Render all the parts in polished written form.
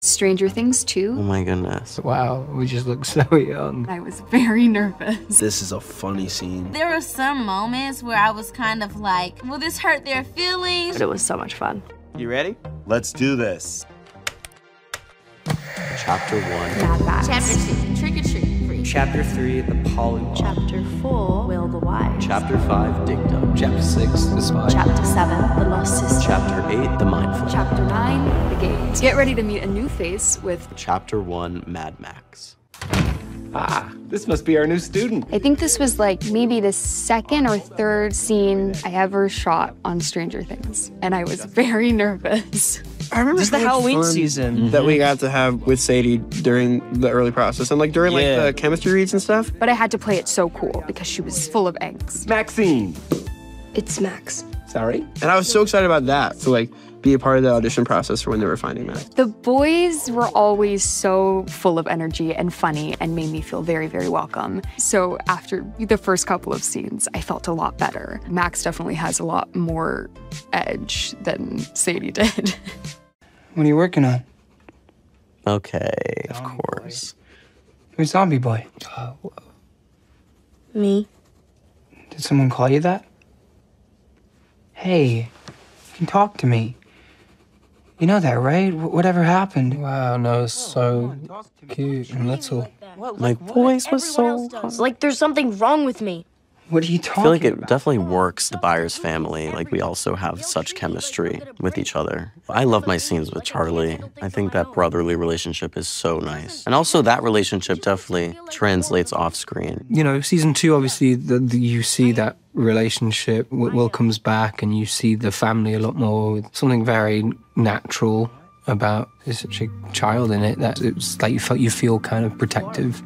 Stranger Things 2. Oh my goodness. Wow, we just look so young. I was very nervous. This is a funny scene. There were some moments where I was kind of like, will this hurt their feelings? But it was so much fun. You ready? Let's do this. Chapter 1. Mad Max. Chapter 2, Trick or Treat. Chapter 3, the polywog. Chapter 4, Will the Wise. Chapter 5, Digged Up. Chapter 6, the spy. Chapter 7, the Lost Sister. Chapter 8, The Mindful. Chapter 9, The Gate. Get ready to meet a new face with Chapter 1, Mad Max. Ah, this must be our new student. I think this was like maybe the second or third scene I ever shot on Stranger Things. And I was very nervous. I remember Just the Halloween season that we got to have with Sadie during the early process and like during like the chemistry reads and stuff. But I had to play it so cool because she was full of eggs. Maxine. It's Max. Sorry? And I was so excited about that to like be a part of the audition process for when they were finding Max. The boys were always so full of energy and funny and made me feel very, very welcome. So after the first couple of scenes, I felt a lot better. Max definitely has a lot more edge than Sadie did. What are you working on? Okay, of course. Who's Zombie Boy? Me. Did someone call you that? Hey, you can talk to me. You know that, right? Whatever happened? Wow, no, it's so cute and little. My voice was so hot. Like there's something wrong with me. What are you I talking feel like it about? definitely works, the Byers family. Like, we also have such chemistry with each other. I love my scenes with Charlie. I think that brotherly relationship is so nice. And also, that relationship definitely translates off screen. You know, season 2, obviously, you see that relationship. Will comes back and you see the family a lot more. Something very natural about there's such a child in it that it's like you feel kind of protective.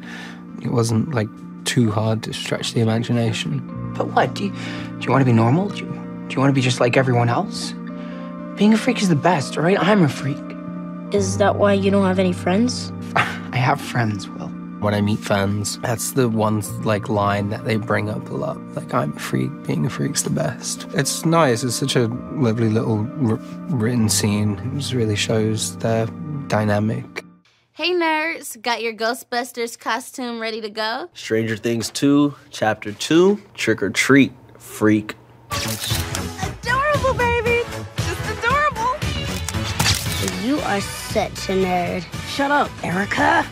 It wasn't like too hard to stretch the imagination. But what? Do you want to be normal? Do you want to be just like everyone else? Being a freak is the best, all right? I'm a freak. Is that why you don't have any friends? I have friends, Will. When I meet fans, that's the one like line that they bring up a lot. Like, I'm a freak, being a freak's the best. It's nice, it's such a lovely little written scene. It just really shows their dynamic. Hey nerds, got your Ghostbusters costume ready to go? Stranger Things 2, Chapter 2, Trick or Treat, Freak. Adorable, baby! Just adorable! You are such a nerd. Shut up, Erica.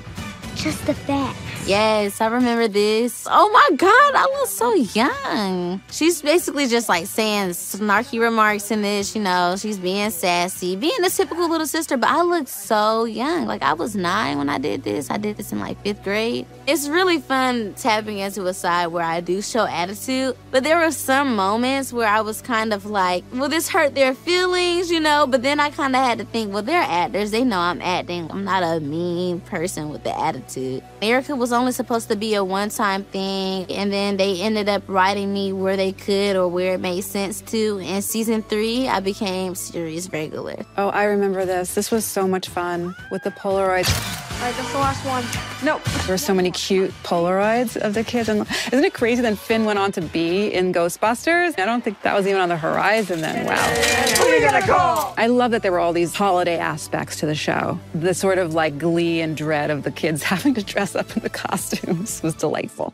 Just the facts. Yes, I remember this. Oh my God, I look so young. She's basically just like saying snarky remarks in this, you know, she's being sassy, being a typical little sister, but I look so young. Like, I was 9 when I did this. I did this in like 5th grade. It's really fun tapping into a side where I do show attitude, but there were some moments where I was kind of like, will this hurt their feelings, you know? But then I kind of had to think, well, they're actors. They know I'm acting. I'm not a mean person with the attitude. Erica was only supposed to be a one-time thing, and then they ended up writing me where they could or where it made sense to. In season 3, I became series regular. Oh, I remember this. This was so much fun with the Polaroids. All right, that's the last one. No. There were so many cute Polaroids of the kids. And isn't it crazy that Finn went on to be in Ghostbusters? I don't think that was even on the horizon then. Wow. We gotta go! I love that there were all these holiday aspects to the show. The sort of like glee and dread of the kids having to dress up in the costumes was delightful.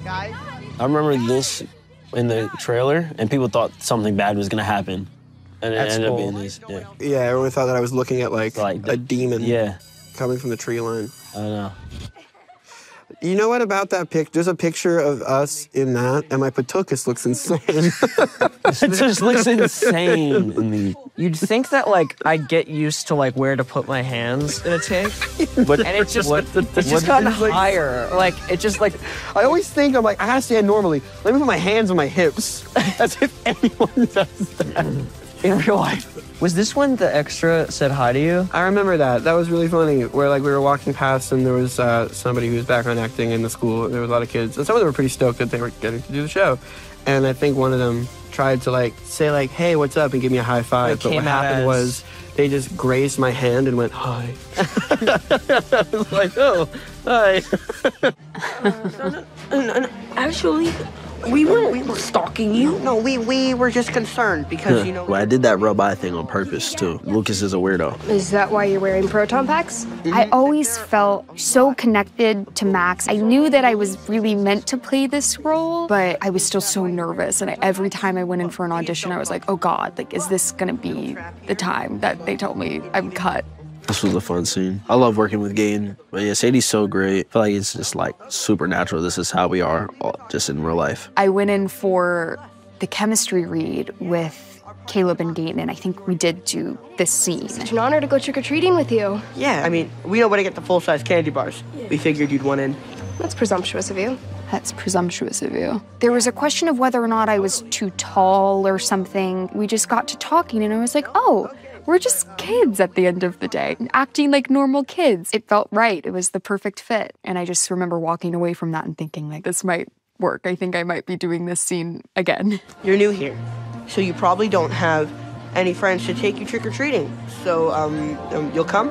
I remember this in the trailer, and people thought something bad was gonna happen. And it ended up being this, Yeah, everyone thought that I was looking at like a demon coming from the tree line. I know. You know what about that pic? There's a picture of us in that, and my patukas looks insane. It just looks insane in the... You'd think that, like, I'd get used to, like, where to put my hands in a take, But and it's just gotten higher. Like, it just, like... I always think, I'm like, I gotta stand normally. Let me put my hands on my hips. As if anyone does that. In real life. Was this when the extra said hi to you? I remember that. That was really funny, where like we were walking past and there was somebody who was background acting in the school. There was a lot of kids, and some of them were pretty stoked that they were getting to do the show. And I think one of them tried to like say like, hey, what's up, and give me a high five. But what happened was they just grazed my hand and went, hi. I was like, oh, hi. Actually, We were stalking you. No, we were just concerned because, you know... Well, I did that rub eye thing on purpose, too. Lucas is a weirdo. Is that why you're wearing proton packs? I always felt so connected to Max. I knew that I was really meant to play this role, but I was still so nervous. And every time I went in for an audition, I was like, oh God, like, is this gonna be the time that they told me I'm cut? This was a fun scene. I love working with Gaten. But yeah, Sadie's so great. I feel like it's just like supernatural. This is how we are just in real life. I went in for the chemistry read with Caleb and Gaten, and I think we did do this scene. Such an honor to go trick-or-treating with you. Yeah, I mean, we don't want to get the full-size candy bars. We figured you'd want in. That's presumptuous of you. That's presumptuous of you. There was a question of whether or not I was too tall or something. We just got to talking, and I was like, oh, we're just kids at the end of the day, acting like normal kids. It felt right. It was the perfect fit. And I just remember walking away from that and thinking, like, this might work. I think I might be doing this scene again. You're new here, so you probably don't have any friends to take you trick-or-treating. So, you'll come?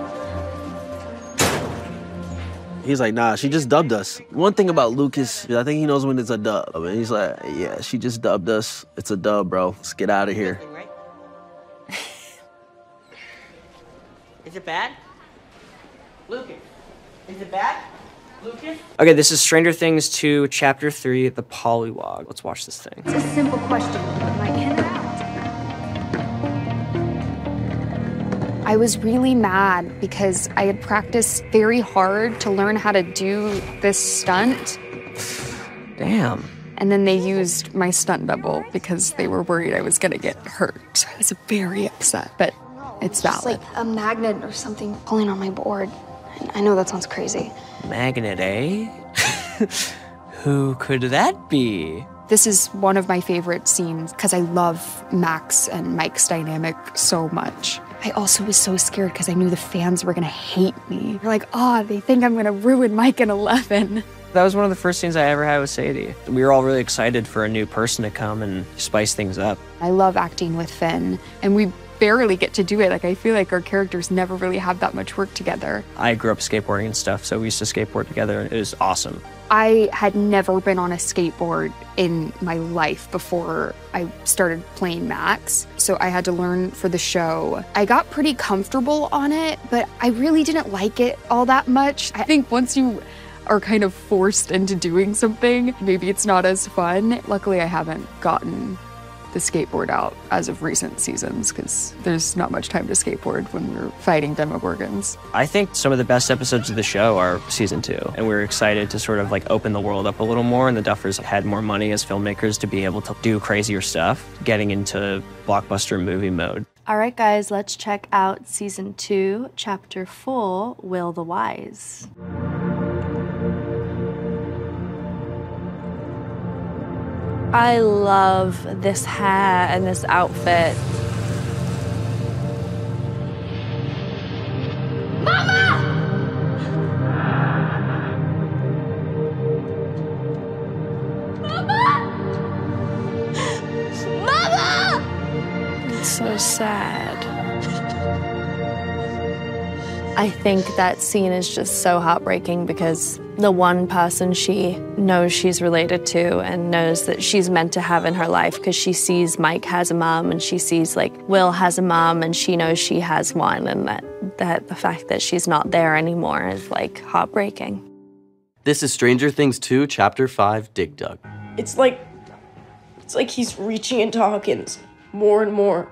He's like, nah, she just dubbed us. One thing about Lucas, I think he knows when it's a dub. And he's like, yeah, she just dubbed us. It's a dub, bro. Let's get out of here. Is it bad? Lucas, is it bad? Lucas? Okay, this is Stranger Things 2, Chapter 3, The Polywog. Let's watch this thing. It's a simple question, but I can interact. I was really mad because I had practiced very hard to learn how to do this stunt. Damn. And then they used my stunt double because they were worried I was gonna get hurt. So I was very upset, but it's valid. It's like a magnet or something pulling on my board. I know that sounds crazy. Magnet, eh? Who could that be? This is one of my favorite scenes because I love Max and Mike's dynamic so much. I also was so scared because I knew the fans were gonna hate me. They're like, oh, they think I'm gonna ruin Mike in 11. That was one of the first scenes I ever had with Sadie. We were all really excited for a new person to come and spice things up. I love acting with Finn, and we barely get to do it. Like, I feel like our characters never really have that much work together. I grew up skateboarding and stuff, so we used to skateboard together, and it was awesome. I had never been on a skateboard in my life before I started playing Max, so I had to learn for the show. I got pretty comfortable on it, but I really didn't like it all that much. I think once you are kind of forced into doing something, maybe it's not as fun. Luckily, I haven't gotten the skateboard out as of recent seasons because there's not much time to skateboard when we're fighting Demogorgons. I think some of the best episodes of the show are season 2, and we're excited to sort of like open the world up a little more, and the Duffers had more money as filmmakers to be able to do crazier stuff, getting into blockbuster movie mode. All right, guys, let's check out season 2, chapter 4, Will the Wise. I love this hair and this outfit. Mama! Mama! Mama! It's so sad. I think that scene is just so heartbreaking because the one person she knows she's related to and knows that she's meant to have in her life, because she sees Mike has a mom and she sees like Will has a mom and she knows she has one, and that the fact that she's not there anymore is like heartbreaking. This is Stranger Things 2, Chapter 5, Dig Dug. It's like he's reaching into Hawkins more and more.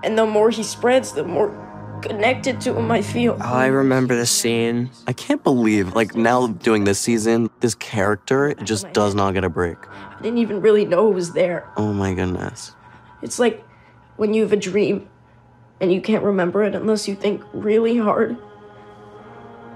And the more he spreads, the more connected to him I feel. Oh, I remember this scene. I can't believe, like, now doing this season, this character just does not get a break. I didn't even really know it was there. Oh my goodness. It's like when you have a dream and you can't remember it unless you think really hard.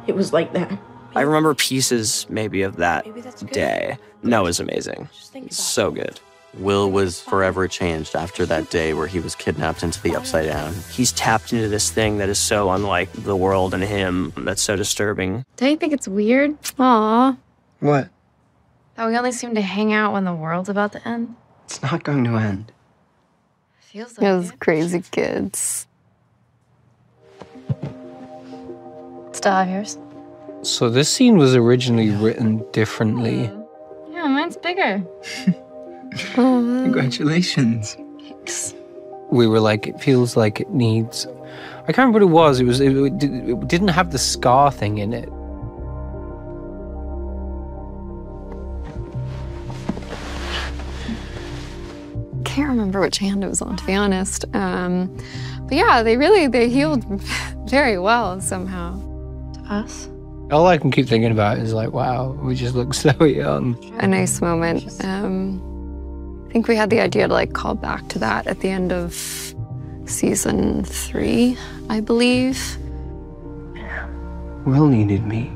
It was like that. I remember pieces maybe of that day. Noah's amazing. So good. Will was forever changed after that day where he was kidnapped into the Upside Down. He's tapped into this thing that is so unlike the world and him, that's so disturbing. Don't you think it's weird? Aw. What? That we only seem to hang out when the world's about to end? It's not going to end. Feels like Those crazy kids. Still have yours? So this scene was originally written differently. Yeah, mine's bigger. Congratulations. Thanks. We were like, it feels like it needs... I can't remember what it was. It didn't have the scar thing in it. Can't remember which hand it was on, to be honest. But yeah, they healed very well somehow. To us. All I can keep thinking about is like, wow, we just look so young. A nice moment. I think we had the idea to like call back to that at the end of season 3, I believe. Will needed me.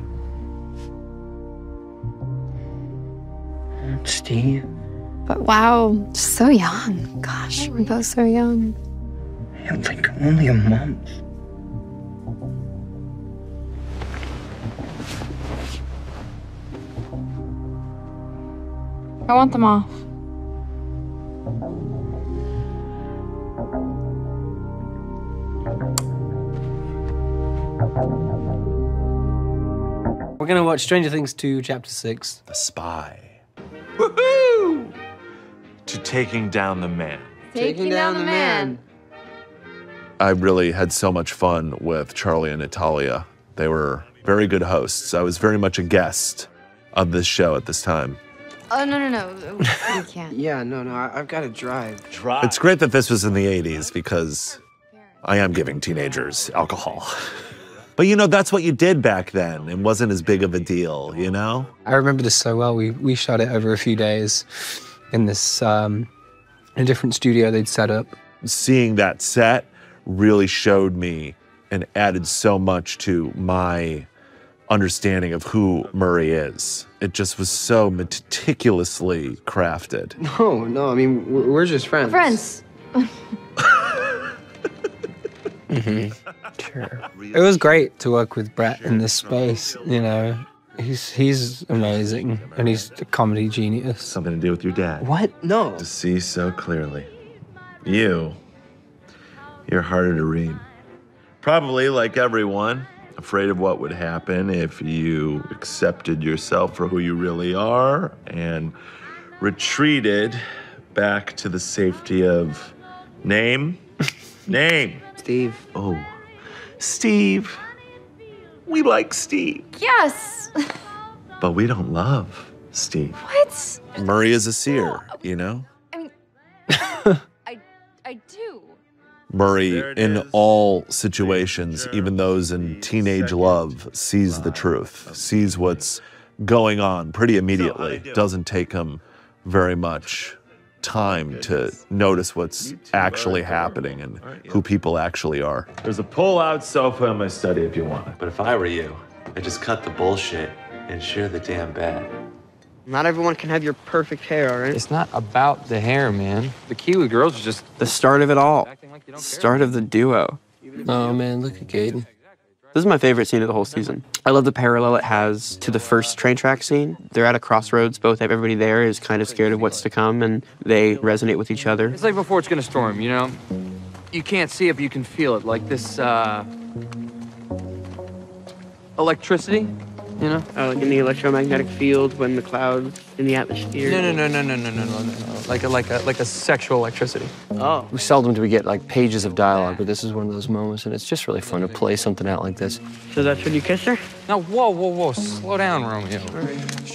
Steve. But wow, so young. Gosh, we're both so young. It's like only a month. I want them off. We're gonna watch Stranger Things 2, Chapter 6. The Spy. Woohoo! To Taking Down the Man. Taking down the man. I really had so much fun with Charlie and Natalia. They were very good hosts. I was very much a guest of this show at this time. Oh, no. We can't. Yeah, no, I've got to drive. It's great that this was in the 80s because I am giving teenagers alcohol. But you know, that's what you did back then. It wasn't as big of a deal, you know? I remember this so well. We shot it over a few days in this, in a different studio they'd set up. Seeing that set really showed me and added so much to my understanding of who Murray is. It just was so meticulously crafted. No, I mean, we're just friends. Friends. Sure. It was great to work with Brett in this space, you know. He's amazing, and he's a comedy genius. Something to do with your dad. What? No. To see so clearly. You're harder to read. Probably, like everyone, afraid of what would happen if you accepted yourself for who you really are and retreated back to the safety of name. Steve. Oh, Steve. We like Steve. Yes. But we don't love Steve. What? Murray is a seer, you know? I mean, I do. Murray, in all situations, even those in teenage love, sees the truth, sees what's going on pretty immediately. Doesn't take him very much time to notice what's actually happening and who people actually are. There's a pull-out sofa in my study if you want it. But if I were you, I'd just cut the bullshit and share the damn bed. Not everyone can have your perfect hair, all right? It's not about the hair, man. The key with girls is just the start of it all. Start of the duo. Oh, man, look at Gaten. This is my favorite scene of the whole season. I love the parallel it has to the first train track scene. They're at a crossroads. Both everybody there is kind of scared of what's to come, and they resonate with each other. It's like before it's gonna storm, you know? You can't see it, but you can feel it. Like this, electricity, you know? Like in the electromagnetic field when the clouds in the atmosphere. No. Like a sexual electricity. Oh. Seldom do we get like pages of dialogue, but this is one of those moments, and it's just really fun to play something out like this. So that's when you kiss her? No, whoa. Slow down, Romeo.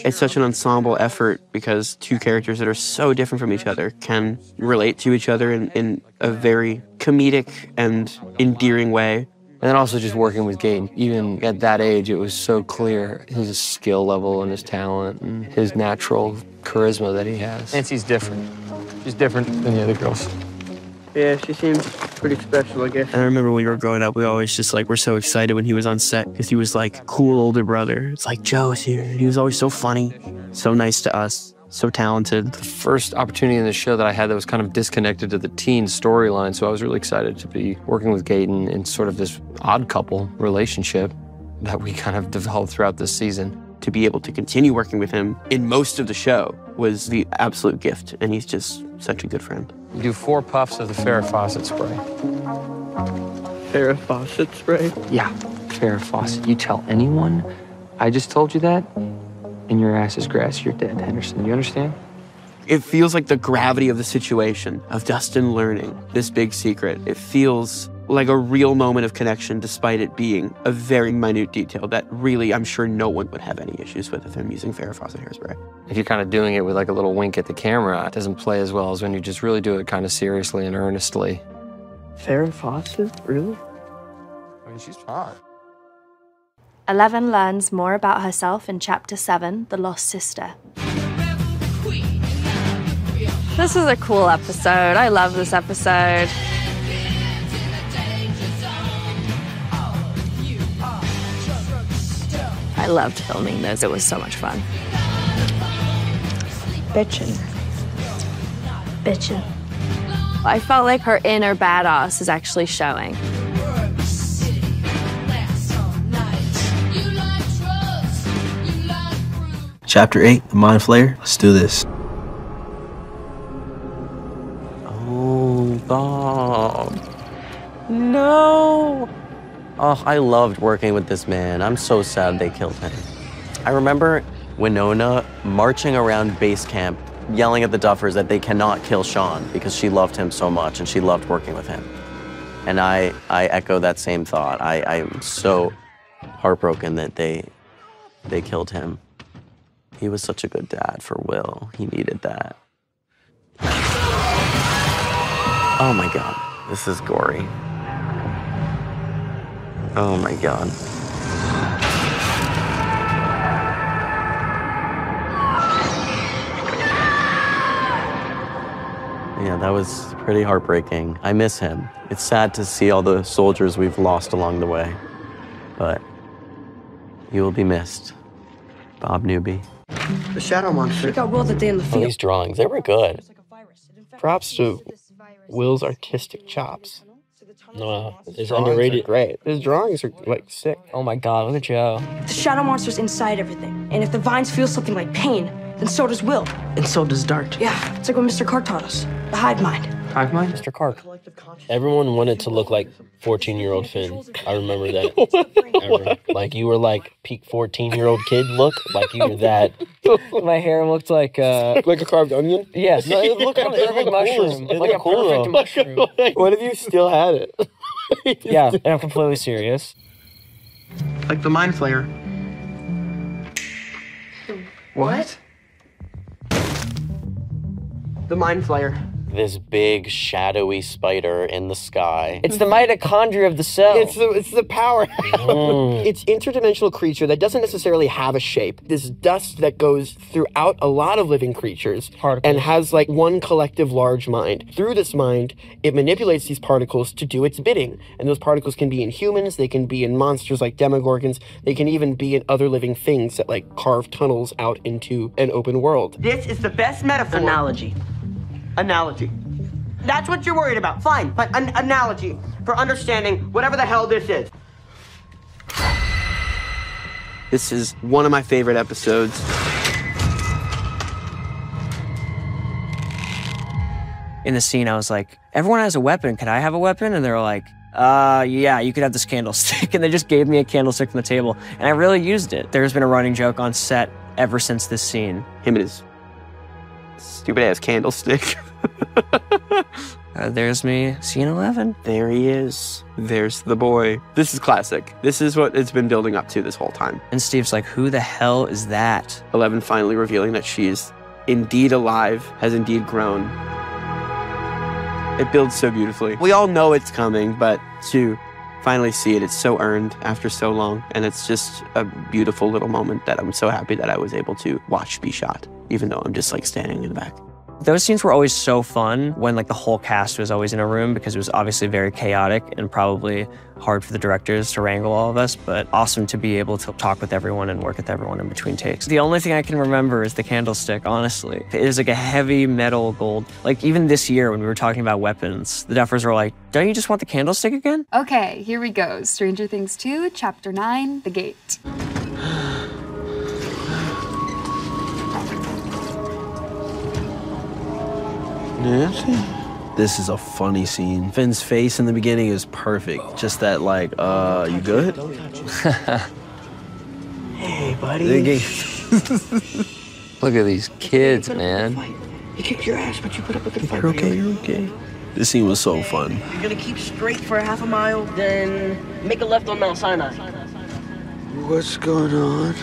It's such an ensemble effort because two characters that are so different from each other can relate to each other in a very comedic and endearing way. And then also just working with Gaten. Even at that age, it was so clear his skill level and his talent and his natural charisma that he has. Nancy's different. She's different than the other girls. Yeah, she seems pretty special, I guess. And I remember when we were growing up, we always just like were so excited when he was on set because he was like cool older brother. It's like Joe's here. He was always so funny, so nice to us. So talented. The first opportunity in the show that I had that was kind of disconnected to the teen storyline, so I was really excited to be working with Gaten in sort of this odd couple relationship that we kind of developed throughout this season. To be able to continue working with him in most of the show was the absolute gift, and he's just such a good friend. You do 4 puffs of the Farrah Fawcett spray. Farrah Fawcett spray? Yeah, Farrah Fawcett. You tell anyone I just told you that, and your ass is grass, you're dead, Henderson. You understand? It feels like the gravity of the situation, of Dustin learning this big secret. It feels like a real moment of connection, despite it being a very minute detail that really, I'm sure no one would have any issues with if I'm using Farrah Fawcett hairspray. If you're kind of doing it with like a little wink at the camera, it doesn't play as well as when you just really do it kind of seriously and earnestly. Farrah Fawcett? Really? I mean, she's hot. 11 learns more about herself in Chapter 7, The Lost Sister. This is a cool episode. I love this episode. I loved filming this. It was so much fun. Bitchin'. Bitchin'. I felt like her inner badass is actually showing. Chapter 8, The Mind Flayer. Let's do this. Oh, Bob. No. Oh, I loved working with this man. I'm so sad they killed him. I remember Winona marching around base camp, yelling at the Duffers that they cannot kill Sean because she loved him so much and she loved working with him. And I echo that same thought. I'm so heartbroken that they killed him. He was such a good dad for Will. He needed that. Oh my God, this is gory. Oh my God. Yeah, that was pretty heartbreaking. I miss him. It's sad to see all the soldiers we've lost along the way, but you will be missed, Bob Newby. The shadow monster. We got Will that day in the Oh, field. these drawings, they were good. Props to Will's artistic chops. No, it's His underrated. Great. His drawings are like sick. Oh my God, look at Joe. The shadow monster's inside everything. And if the vines feel something like pain, then so does Will. And so does Dart. Yeah, it's like what Mr. Clark taught us. The hive mind. Hive mind? Mr. Clark. Everyone wanted to look like 14-year-old Finn. I remember that. Like you were like peak 14-year-old kid look. Like you were that. My hair looked like like a carved onion? Yes. No, it looked like a mushroom. It Like a looked cool, perfect though. mushroom. What if you still had it? Yeah, and I'm completely serious. Like the Mind Flayer. What? The Mind Flayer. This big, shadowy spider in the sky. It's the mitochondria of the cell. It's the power. It's interdimensional creature that doesn't necessarily have a shape. This dust that goes throughout a lot of living creatures and has like one collective large mind. Through this mind, it manipulates these particles to do its bidding. And those particles can be in humans, they can be in monsters like demogorgons, they can even be in other living things that like carve tunnels out into an open world. This is the best metaphor. Analogy. That's what you're worried about. Fine, but an analogy for understanding whatever the hell this is. This is one of my favorite episodes. In the scene, I was like, everyone has a weapon. Could I have a weapon? And they were like, yeah, you could have this candlestick. And they just gave me a candlestick from the table. And I really used it. There's been a running joke on set ever since this scene. Him and his stupid-ass candlestick. There's me, scene 11. There he is. There's the boy. This is classic. This is what it's been building up to this whole time. And Steve's like, who the hell is that? 11 finally revealing that she's indeed alive, has indeed grown. It builds so beautifully. We all know it's coming, but to finally see it, it's so earned after so long. And it's just a beautiful little moment that I'm so happy that I was able to watch be shot, even though I'm just like standing in the back. Those scenes were always so fun when like the whole cast was always in a room because it was obviously very chaotic and probably hard for the directors to wrangle all of us, but awesome to be able to talk with everyone and work with everyone in between takes. The only thing I can remember is the candlestick, honestly. It is like a heavy metal gold. Like even this year when we were talking about weapons, the Duffers were like, don't you just want the candlestick again? Okay, here we go. Stranger Things 2, Chapter 9, The Gate. This is a funny scene. Finn's face in the beginning is perfect. Just that, like, you good? Hey, buddy. Look at these kids, man. He kicked your ass, but you put up a good fight. You're okay, you're okay. This scene was so fun. You're gonna keep straight for half a mile, then make a left on Mount Sinai. What's going on?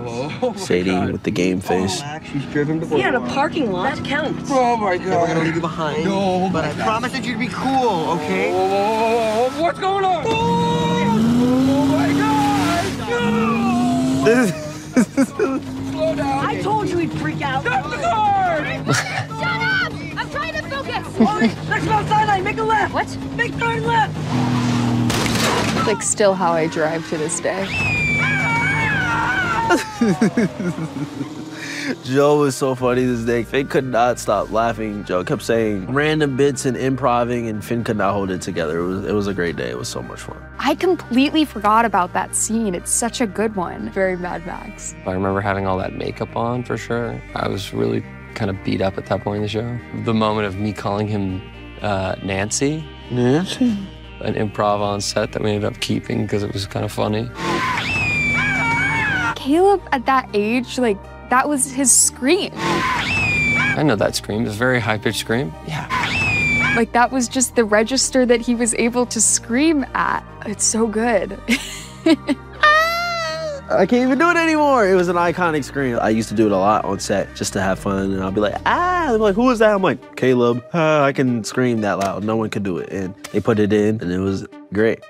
Oh, Sadie with the game face. She's driven before. Yeah, in a parking lot. That counts. Oh my God. We're gonna leave you behind. No. But I promise that you'd be cool, okay? Whoa. What's going on? Oh my God. Slow down. I told you he'd freak out. Stop the car! Shut up! I'm trying to focus. All right, next Mount Sinai, make a left. What? Make turn left. It's like still how I drive to this day. Joe was so funny this day. Finn could not stop laughing. Joe kept saying random bits and improving, and Finn could not hold it together. It was a great day. It was so much fun. I completely forgot about that scene. It's such a good one. Very Mad Max. I remember having all that makeup on for sure. I was really kind of beat up at that point in the show. The moment of me calling him Nancy. Nancy? An improv on set that we ended up keeping because it was kind of funny. Caleb, at that age, like, that was his scream. I know that scream. It's a very high-pitched scream. Yeah. Like, that was just the register that he was able to scream at. It's so good. I can't even do it anymore. It was an iconic scream. I used to do it a lot on set just to have fun, and I'll be like, ah! They're like, who is that? I'm like, Caleb. I can scream that loud. No one could do it. And they put it in, and it was great.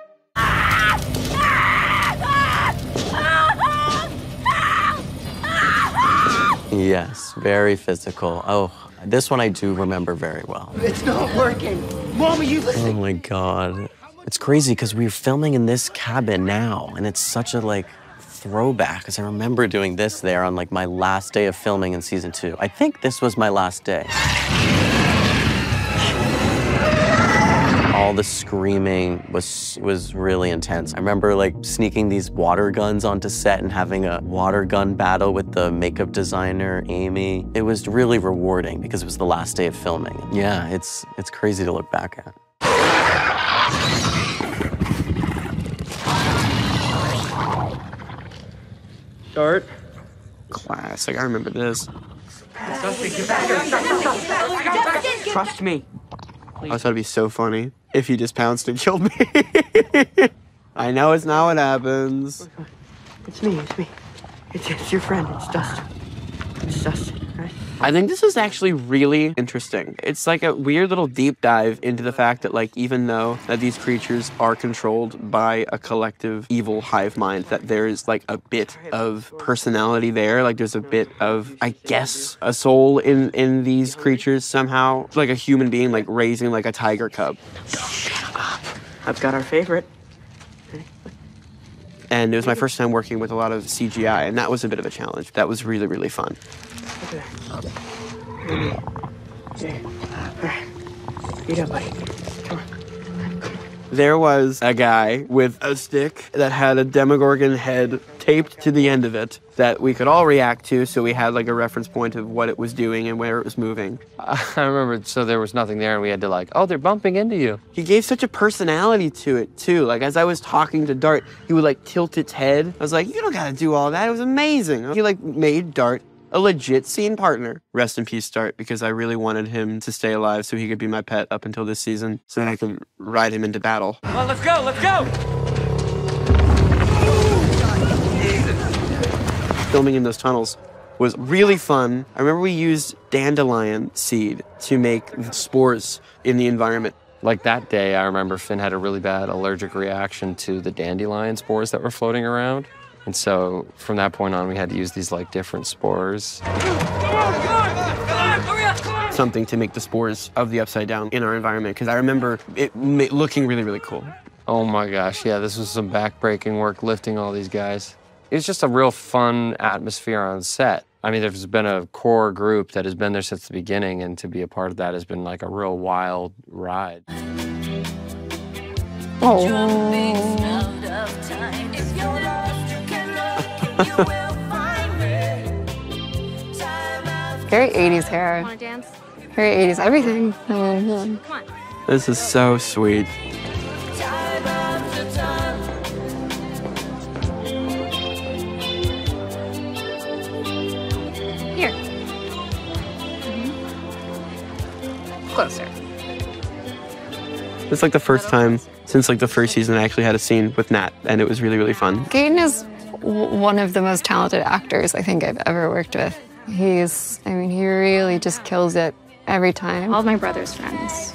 Yes, very physical. Oh, this one I do remember very well. It's not working. Mom, are you listening? Oh my God. It's crazy because we're filming in this cabin now, and it's such a like throwback because I remember doing this there on like my last day of filming in season 2. I think this was my last day. All the screaming was really intense. I remember like sneaking these water guns onto set and having a water gun battle with the makeup designer, Amy. It was really rewarding because it was the last day of filming. Yeah, it's crazy to look back at. Start. Classic, I remember this. Trust me. I thought it'd be so funny if he just pounced and killed me. I know it's not what happens. It's me. It's your friend. It's Dustin. It's Dustin, right? I think this is actually really interesting. It's like a weird little deep dive into the fact that like even though that these creatures are controlled by a collective evil hive mind, that there is like a bit of personality there. Like there's a bit of, I guess, a soul in these creatures somehow. It's like a human being like raising like a tiger cub. Shut up. I've got our favorite. And it was my first time working with a lot of CGI, and that was a bit of a challenge. That was really, really fun. Okay. Okay. All right. Get up, buddy. Come on. There was a guy with a stick that had a Demogorgon head taped to the end of it that we could all react to, so we had like a reference point of what it was doing and where it was moving. I remember, so there was nothing there and we had to like, oh, they're bumping into you. He gave such a personality to it too. Like as I was talking to Dart, he would like tilt its head. I was like, you don't gotta do all that. It was amazing. He like made Dart a legit scene partner. Rest in peace, Dart, because I really wanted him to stay alive so he could be my pet up until this season so that I could ride him into battle. Well, let's go, let's go! Filming in those tunnels was really fun. I remember we used dandelion seed to make spores in the environment. Like that day, I remember Finn had a really bad allergic reaction to the dandelion spores that were floating around. And so from that point on, we had to use these like different spores. Something to make the spores of the Upside Down in our environment, because I remember it looking really, really cool. Oh my gosh, yeah, this was some back-breaking work lifting all these guys. It was just a real fun atmosphere on set. I mean, there's been a core group that has been there since the beginning, and to be a part of that has been like a real wild ride. Oh. Very 80s hair. Want to dance? Very 80s everything. Come on. This is so sweet. Here. It's like the first time since like the first season I actually had a scene with Nat, and it was really, really fun. Gaten is one of the most talented actors I think I've ever worked with. He really just kills it every time. All of my brother's friends.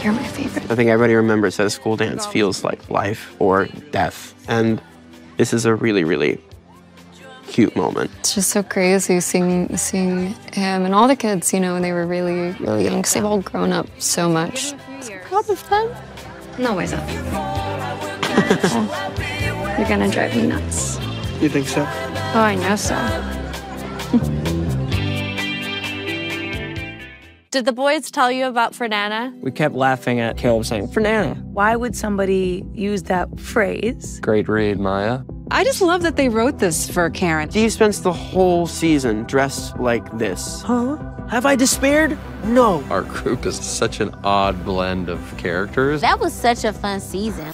You're my favorite. I think everybody remembers that a school dance feels like life or death, and this is a really, really cute moment. It's just so crazy seeing him and all the kids, you know, when they were really, really young, because they've all grown up so much. So proud of them. No ways up. You're gonna drive me nuts. You think so? Oh, I know so. Did the boys tell you about Fernanda? We kept laughing at Caleb saying, Fernanda. Why would somebody use that phrase? Great read, Maya. I just love that they wrote this for Karen. Steve spends the whole season dressed like this. Huh? Have I despaired? No. Our group is such an odd blend of characters. That was such a fun season.